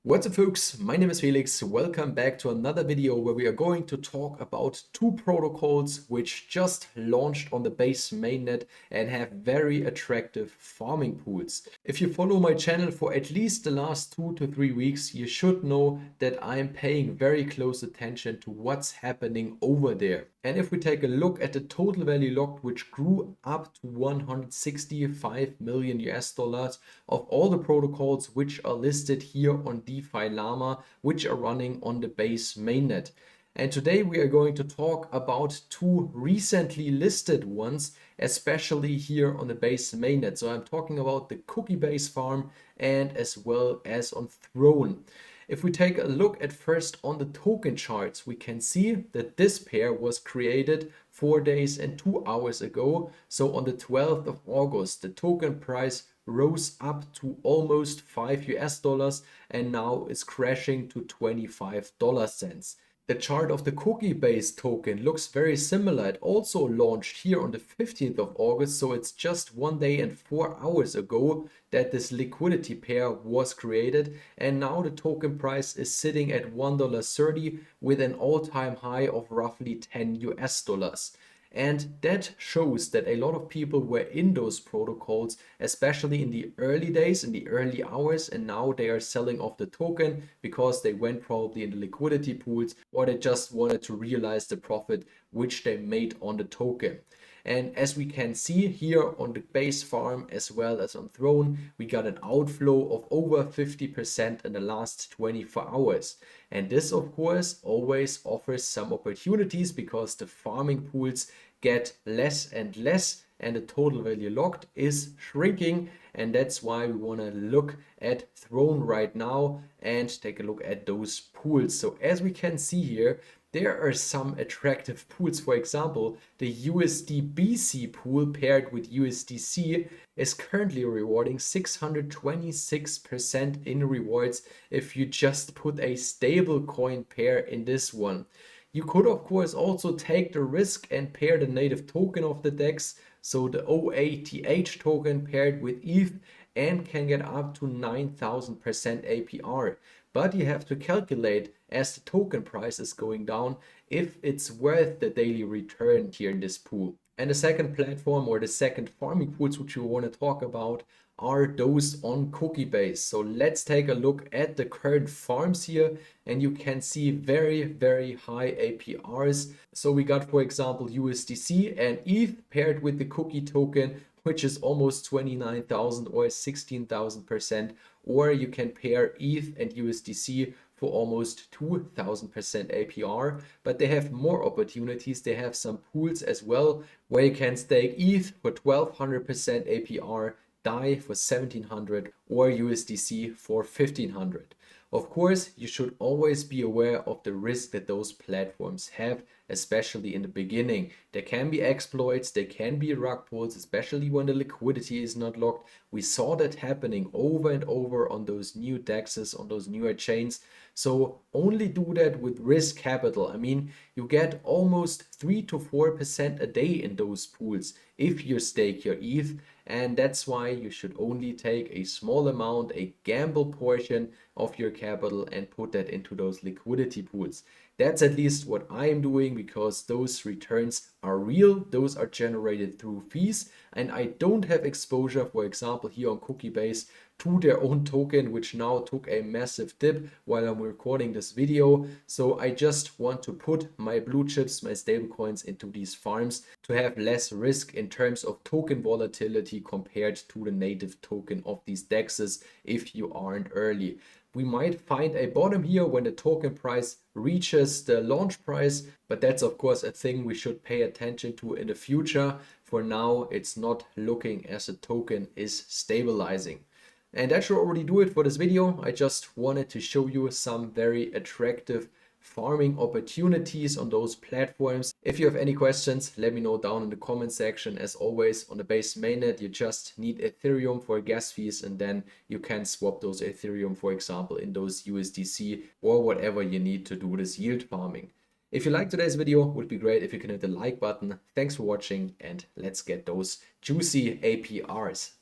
What's up folks, my name is Felix. Welcome back to another video where we are going to talk about two protocols which just launched on the base mainnet and have very attractive farming pools. If you follow my channel for at least the last 2 to 3 weeks, you should know that I am paying very close attention to what's happening over there. And if we take a look at the total value locked, which grew up to 165 million US dollars of all the protocols which are listed here on DeFi Llama, which are running on the base mainnet. And today we are going to talk about two recently listed ones, especially here on the base mainnet. So I'm talking about the COOKIEBASE farm and as well as on Throne. If we take a look at first on the token charts, we can see that this pair was created 4 days and 2 hours ago. So on the 12th of August, the token price rose up to almost 5 US dollars and now is crashing to 25 cents. The chart of the COOKIEBASE token looks very similar. It also launched here on the 15th of August, so it's just 1 day and 4 hours ago that this liquidity pair was created, and now the token price is sitting at $1.30 with an all-time high of roughly 10 US dollars. And that shows that a lot of people were in those protocols, especially in the early days, in the early hours, and now they are selling off the token because they went probably in the liquidity pools or they just wanted to realize the profit which they made on the token. And as we can see here on the base farm as well as on Throne, we got an outflow of over 50% in the last 24 hours. And this, of course, always offers some opportunities because the farming pools get less and less and the total value locked is shrinking. And that's why we want to look at Throne right now and take a look at those pools. So as we can see here, there are some attractive pools. For example, the USD-BC pool paired with USDC is currently rewarding 626% in rewards if you just put a stable coin pair in this one. You could of course also take the risk and pair the native token of the DEX, so the OATH token paired with ETH, and can get up to 9000% APR. But you have to calculate, as the token price is going down, if it's worth the daily return here in this pool. And the second platform or the second farming pools which we want to talk about are those on COOKIEBASE. So let's take a look at the current farms here, and you can see very high APRs. So we got, for example, USDC and ETH paired with the Cookie token, which is almost 29,000 or 16,000%, or you can pair ETH and USDC for almost 2000% APR. But they have more opportunities. They have some pools as well where you can stake ETH for 1200% APR, DAI for 1700, or USDC for 1500. Of course, you should always be aware of the risk that those platforms have, especially in the beginning. There can be exploits, there can be rug pulls, especially when the liquidity is not locked. We saw that happening over and over on those new DEXs, on those newer chains. So only do that with risk capital. I mean, you get almost 3 to 4% a day in those pools if you stake your ETH. And that's why you should only take a small amount, a gamble portion of your capital, and put that into those liquidity pools. That's at least what I am doing because those returns are real. Those are generated through fees, and I don't have exposure, for example, here on COOKIEBASE to their own token, which now took a massive dip while I'm recording this video. So I just want to put my blue chips, my stable coins into these farms to have less risk in terms of token volatility compared to the native token of these DEXs if you aren't early. We might find a bottom here when the token price reaches the launch price, but that's of course a thing we should pay attention to in the future. For now, it's not looking as the token is stabilizing. And that should already do it for this video. I just wanted to show you some very attractive farming opportunities on those platforms. If you have any questions, let me know down in the comment section. As always, on the base mainnet, you just need Ethereum for gas fees, and then you can swap those Ethereum, for example, in those USDC or whatever you need to do this yield farming. If you liked today's video, it would be great if you can hit the like button. Thanks for watching, and let's get those juicy APRs.